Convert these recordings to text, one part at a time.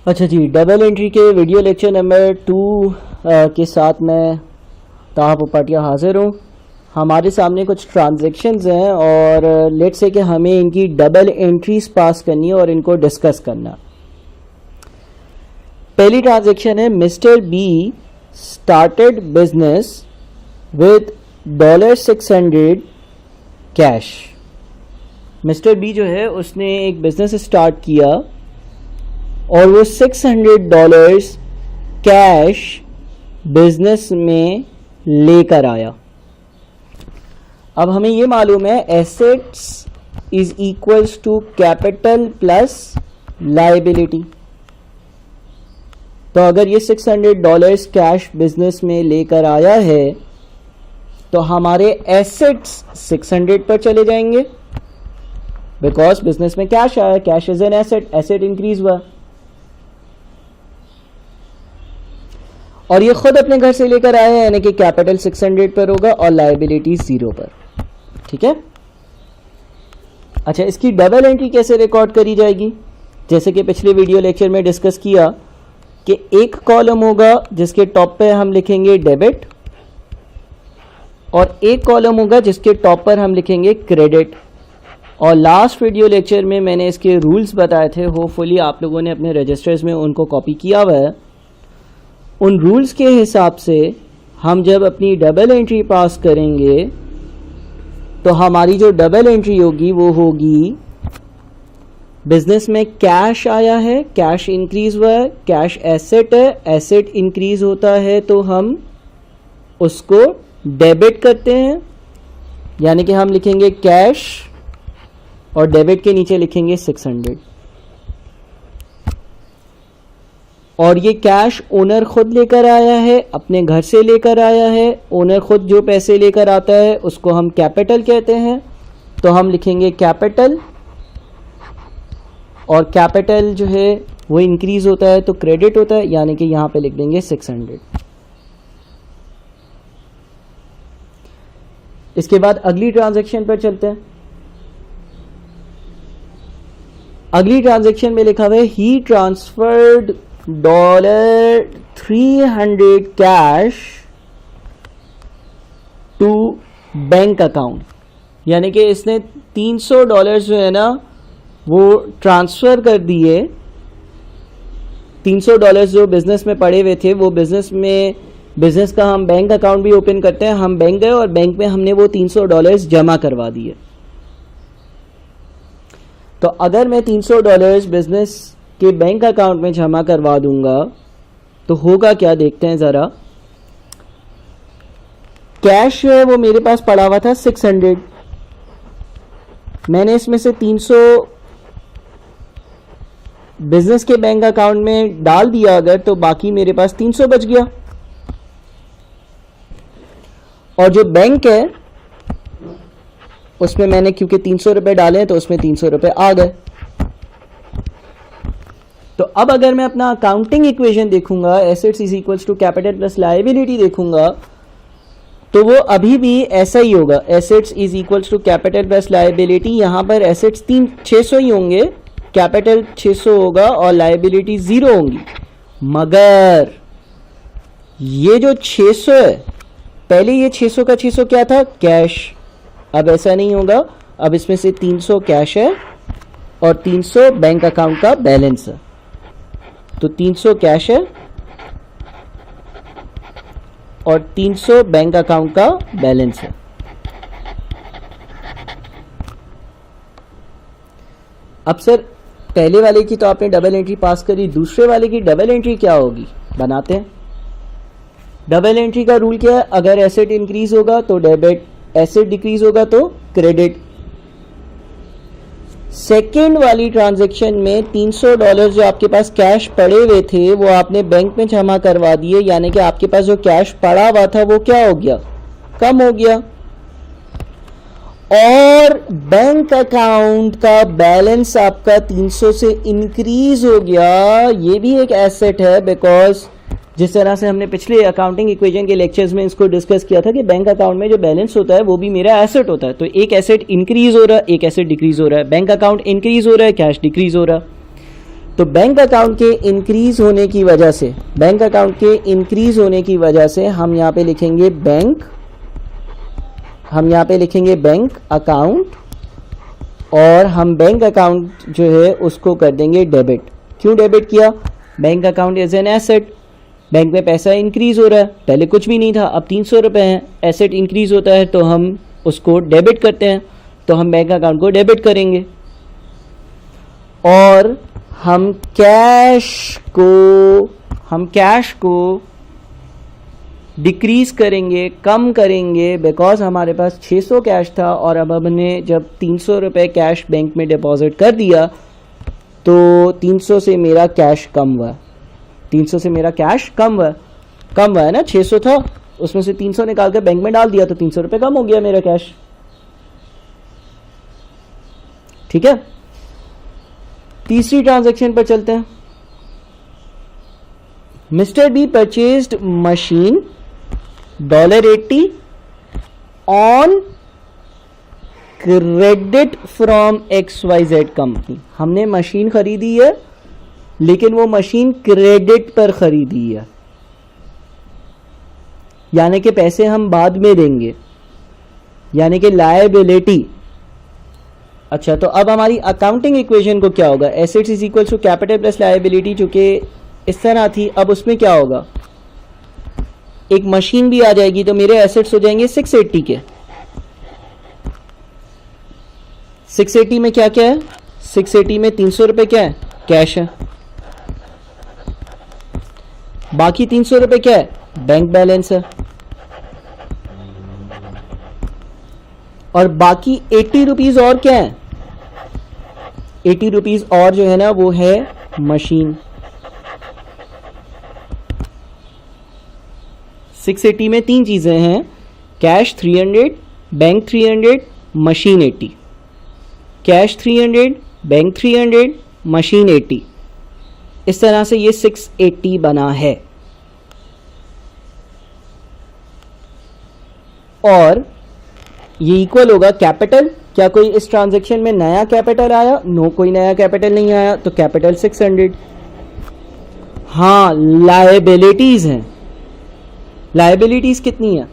अच्छा जी, double entry के video lecture number 2 के साथ मैं ताहा पोपाटिया हाजिर हूँ। हमारे सामने कुछ ट्रांजैक्शंस हैं और लेट्स से कि हमें इनकी डबल एंट्रीज पास करनी है और इनको डिस्कस करना। पहली ट्रांजैक्शन है, mister B started business with $600 cash. Mister B जो है उसने एक बिजनेस स्टार्ट किया और वो $600 कैश बिजनेस में लेकर आया। अब हमें ये मालूम है assets is equals to capital plus liability. तो अगर ये $600 कैश बिजनेस में लेकर आया है तो हमारे एसेट्स 600 पर चले जाएंगे बिकॉज बिजनेस में कैश आया। Cash is an asset, asset increase हुआ और ये खुद अपने घर से लेकर आया है, यानी कि कैपिटल 600 पर होगा और लायबिलिटी 0 पर। ठीक है। अच्छा, इसकी डबल एंट्री कैसे रिकॉर्ड करी जाएगी? जैसे कि पिछले वीडियो लेक्चर में डिस्कस किया कि एक कॉलम होगा जिसके टॉप पे हम लिखेंगे डेबिट और एक कॉलम होगा जिसके टॉप पर हम लिखेंगे क्रेडिट। और लास्ट वीडियो लेक्चर में मैंने इसके रूल्स बताए थे, होपफुली आप लोगों ने अपने रजिस्टर्स में उनको कॉपी किया हुआ है। उन रूल्स के हिसाब से हम जब अपनी डबल एंट्री पास करेंगे तो हमारी जो डबल एंट्री होगी वो होगी बिजनेस में कैश आया है, कैश इंक्रीज हुआ है, कैश एसेट है, एसेट इंक्रीज होता है तो हम उसको डेबिट करते हैं, यानी कि हम लिखेंगे कैश और डेबिट के नीचे लिखेंगे 600। और ये कैश ओनर खुद लेकर आया है, अपने घर से लेकर आया है। ओनर खुद जो पैसे लेकर आता है उसको हम कैपिटल कहते हैं, तो हम लिखेंगे कैपिटल और कैपिटल जो है वो इंक्रीज होता है तो क्रेडिट होता है, यानी कि यहां पे लिख देंगे 600। इसके बाद अगली ट्रांजैक्शन पर चलते हैं। अगली ट्रांजैक्शन में लिखा हुआ है ही transferred $300 cash to bank account, यानी कि इसने $300 जो है ना वो ट्रांसफर कर दिए। $300 जो बिजनेस में पड़े हुए थे, वो बिजनेस का हम बैंक अकाउंट भी ओपन करते हैं। हम बैंक गए और बैंक में हमने वो $300 जमा करवा दिए। तो अगर मैं $300 बिजनेस के बैंक अकाउंट में जमा करवा दूंगा तो होगा क्या, देखते हैं जरा। कैश है वो मेरे पास पड़ा हुआ था 600, मैंने इसमें से 300 बिजनेस के बैंक अकाउंट में डाल दिया अगर, तो बाकी मेरे पास 300 बच गया। और जो बैंक है उसमें मैंने क्योंकि 300 रुपए डाले तो उसमें 300 रुपए आ गए। तो अब अगर मैं अपना अकाउंटिंग इक्वेशन देखूंगा, assets is equals to capital plus liability देखूंगा, तो वो अभी भी ऐसा ही होगा। Assets is equals to capital plus liability. यहां पर एसेट्स 600 ही होंगे, कैपिटल 600 होगा और लायबिलिटी 0 होंगी। मगर ये जो 600 है, पहले ये 600 का 600 क्या था, कैश। अब ऐसा नहीं होगा, अब इसमें से 300 कैश है और 300 बैंक अकाउंट का बैलेंस है। तो 300 कैश है और 300 बैंक अकाउंट का बैलेंस है। अब सर पहले वाले की तो आपने डबल एंट्री पास करी, दूसरे वाले की डबल एंट्री क्या होगी, बनाते हैं। डबल एंट्री का रूल क्या है, अगर एसेट इंक्रीज होगा तो डेबिट, एसेट डिक्रीज होगा तो क्रेडिट। सेकेंड वाली ट्रांजैक्शन में $300 जो आपके पास कैश पड़े हुए थे वो आपने बैंक में जमा करवा दिए, यानी कि आपके पास जो कैश पड़ा हुआ था वो क्या हो गया, कम हो गया। और बैंक अकाउंट का बैलेंस आपका 300 से इंक्रीज हो गया। ये भी एक एसेट है बिकॉज जिस तरह से हमने पिछले अकाउंटिंग इक्वेशन के लेक्चर्स में इसको डिस्कस किया था कि बैंक अकाउंट में जो बैलेंस होता है वो भी मेरा एसेट होता है। तो एक एसेट इंक्रीज हो रहा है, एक एसेट डिक्रीज हो रहा है। बैंक अकाउंट इंक्रीज हो रहा है, कैश डिक्रीज हो रहा है। तो बैंक अकाउंट के इंक्रीज होने की वजह से, बैंक अकाउंट के इंक्रीज होने की वजह से हम यहाँ पे लिखेंगे बैंक, हम यहाँ पे लिखेंगे बैंक अकाउंट, और हम बैंक अकाउंट जो है उसको कर देंगे डेबिट। क्यों डेबिट किया? Bank account is an asset, bank में पैसा इंक्रीज हो रहा है, पहले कुछ भी नहीं था, अब 300 रुपये हैं, एसेट इंक्रीज होता है तो हम उसको डेबिट करते हैं, तो हम बैंक अकाउंट को डेबिट करेंगे। और हम कैश को डिक्रीज करेंगे, कम करेंगे, बिकॉज हमारे पास 600 कैश था और अब हमने जब 300 रुपये कैश बैंक में डिपॉजिट कर दिया तो 300 से मेरा कैश कम हुआ, 300 से मेरा कैश कम हुआ है ना। 600 था, उसमें से 300 निकाल कर बैंक में डाल दिया तो 300 रुपये कम हो गया मेरा कैश। ठीक है, तीसरी ट्रांजैक्शन पर चलते हैं। Mister B purchased machine $80 on credit from XYZ company. हमने मशीन खरीदी है लेकिन वो मशीन क्रेडिट पर खरीदी है, यानी कि पैसे हम बाद में देंगे, यानी कि लायबिलिटी। अच्छा, तो अब हमारी अकाउंटिंग इक्वेशन को क्या होगा? Assets is equal to capital plus liability, जो कि इस तरह थी। अब उसमें क्या होगा? एक मशीन भी आ जाएगी तो मेरे एसेट्स हो जाएंगे 680 के। 680 में क्या क्या है? 680 में 300 रुपये क्या है? कैश है। बाकी 300 रुपये क्या है? बैंक बैलेंस है। और बाकी 80 रुपीज और क्या है? 80 रुपीज और जो है ना वो है मशीन। 680 में 3 चीजें हैं, cash 300, bank 300, machine 80। Cash 300, bank 300, machine 80। इस तरह से ये 680 बना है। और ये इक्वल होगा कैपिटल। क्या कोई इस ट्रांजैक्शन में नया कैपिटल आया? नो, कोई नया कैपिटल नहीं आया, तो कैपिटल 600। हाँ, लायबिलिटीज हैं। लायबिलिटीज कितनी है?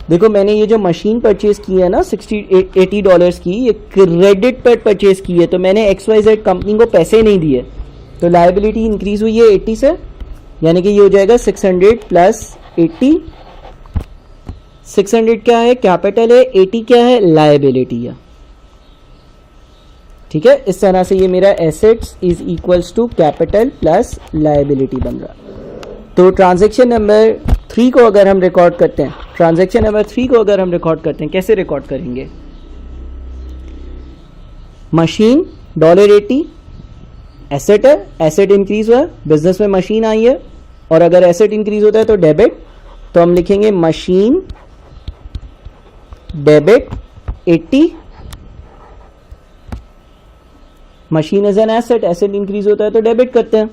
देखो, मैंने ये जो मशीन परचेज की है ना $80 की, ये क्रेडिट पर परचेज की है, तो मैंने XYZ कंपनी को पैसे नहीं दिए, तो लायबिलिटी इंक्रीज हुई है 80 से, यानी कि ये हो जाएगा 600 प्लस 80। 600 क्या है? कैपिटल है। 80 क्या है? लायबिलिटी है। ठीक है, इस तरह से ये मेरा assets is equals to capital plus liability बन रहा। तो ट्रांजैक्शन नंबर 3 को अगर हम रिकॉर्ड करते हैं, कैसे रिकॉर्ड करेंगे? मशीन $80 एसेट है, एसेट इंक्रीज हुआ है, बिजनेस में मशीन आई है, और अगर एसेट इंक्रीज होता है तो डेबिट, तो हम लिखेंगे machine debit 80। Machine is an asset, asset increase होता है तो डेबिट करते हैं,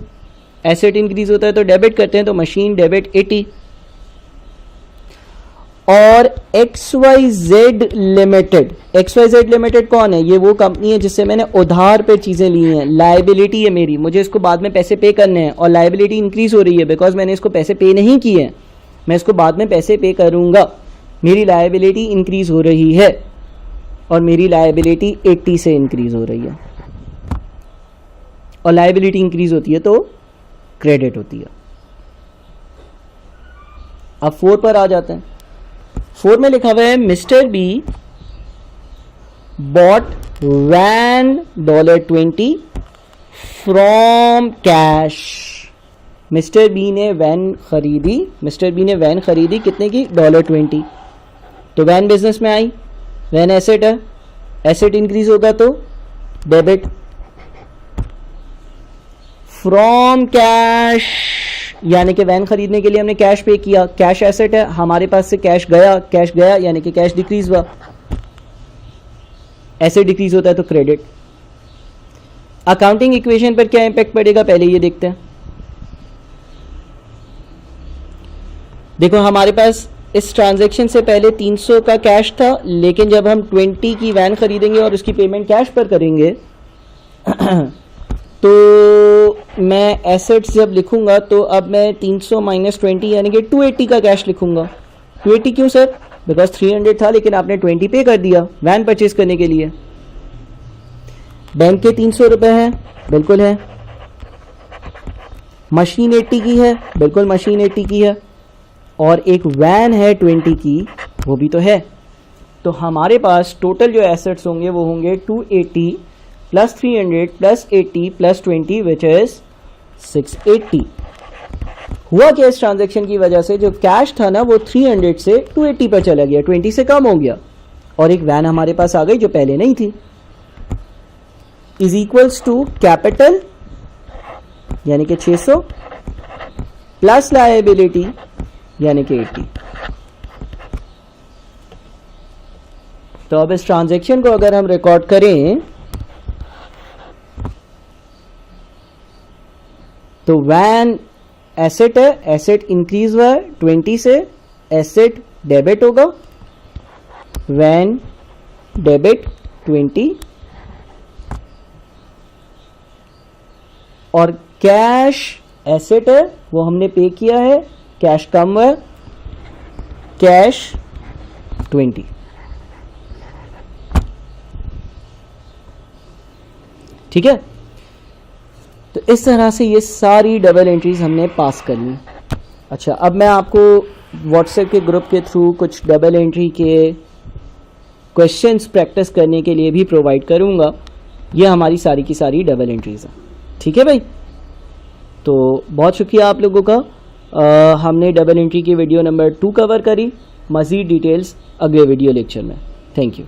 एसेट इंक्रीज होता है तो डेबिट करते हैं, तो मशीन डेबिट 80। और XYZ लिमिटेड कौन है? ये वो कंपनी है जिससे मैंने उधार पे चीजें ली हैं, लायबिलिटी है मेरी, मुझे इसको बाद में पैसे पे करने हैं, और लायबिलिटी इंक्रीज हो रही है बिकॉज मैंने इसको पैसे पे नहीं किए हैं, मैं इसको बाद में पैसे पे करूंगा, मेरी लायबिलिटी इंक्रीज हो रही है, और मेरी लायबिलिटी 80 से इंक्रीज हो रही है, और लायबिलिटी इंक्रीज होती है तो क्रेडिट होती है। अब 4 पर आ जाते हैं। 4 में लिखा हुआ है mister B bought van $20 from cash. Mister B ने वैन खरीदी कितने की? $20। तो वैन बिजनेस में आई, वैन एसेट है, एसेट इंक्रीज होगा तो डेबिट। फ्रॉम कैश, यानी कि वैन खरीदने के लिए हमने कैश पे किया, कैश एसेट है, हमारे पास से कैश गया यानी कि कैश डिक्रीज हुआ, एसेट डिक्रीज होता है तो क्रेडिट। अकाउंटिंग इक्वेशन पर क्या इंपैक्ट पड़ेगा पहले ये देखते हैं। देखो, हमारे पास इस ट्रांजैक्शन से पहले 300 का कैश था, लेकिन जब हम 20 की वैन खरीदेंगे और उसकी पेमेंट कैश पर करेंगे तो मैं एसेट्स जब लिखूंगा तो अब मैं 300 माइनस 20 यानी कि 280 का कैश लिखूंगा। 280 क्यों सर? बिकॉज 300 था लेकिन आपने 20 पे कर दिया वैन परचेज करने के लिए। बैंक के 300 रुपए हैं, बिल्कुल है। मशीन 80 की है, बिल्कुल मशीन 80 की है। और एक वैन है 20 की, वो भी तो है। तो हमारे पास टोटल जो एसेट्स होंगे वो होंगे 280 plus 300 plus 80 plus 20 which is 680। हुआ क्या इस ट्रांजैक्शन की वजह से? जो कैश था ना वो 300 से 280 पर चला गया, 20 से कम हो गया, और एक वैन हमारे पास आ गई जो पहले नहीं थी। इज इक्वल्स टू कैपिटल यानी कि 600 प्लस लायबिलिटी यानी कि 80। तो अब इस ट्रांजैक्शन को अगर हम रिकॉर्ड करें तो वैन एसेट है, एसेट इंक्रीज हुआ है 20 से, एसेट डेबिट होगा, वैन डेबिट 20, और कैश एसेट है वो हमने पे किया है, कैश कम हुआ है, कैश 20। ठीक है, तो इस तरह से ये सारी डबल एंट्रीज हमने पास करनी। अच्छा, अब मैं आपको व्हाट्सएप के ग्रुप के थ्रू कुछ डबल एंट्री के क्वेश्चंस प्रैक्टिस करने के लिए भी प्रोवाइड करूंगा। ये हमारी सारी की सारी डबल एंट्रीज हैं। ठीक है भाई, तो बहुत शुक्रिया आप लोगों का। हमने डबल एंट्री की वीडियो नंबर 2 कवर करी। मज़ीद डिटेल्स अगले वीडियो लेक्चर में। Thank you.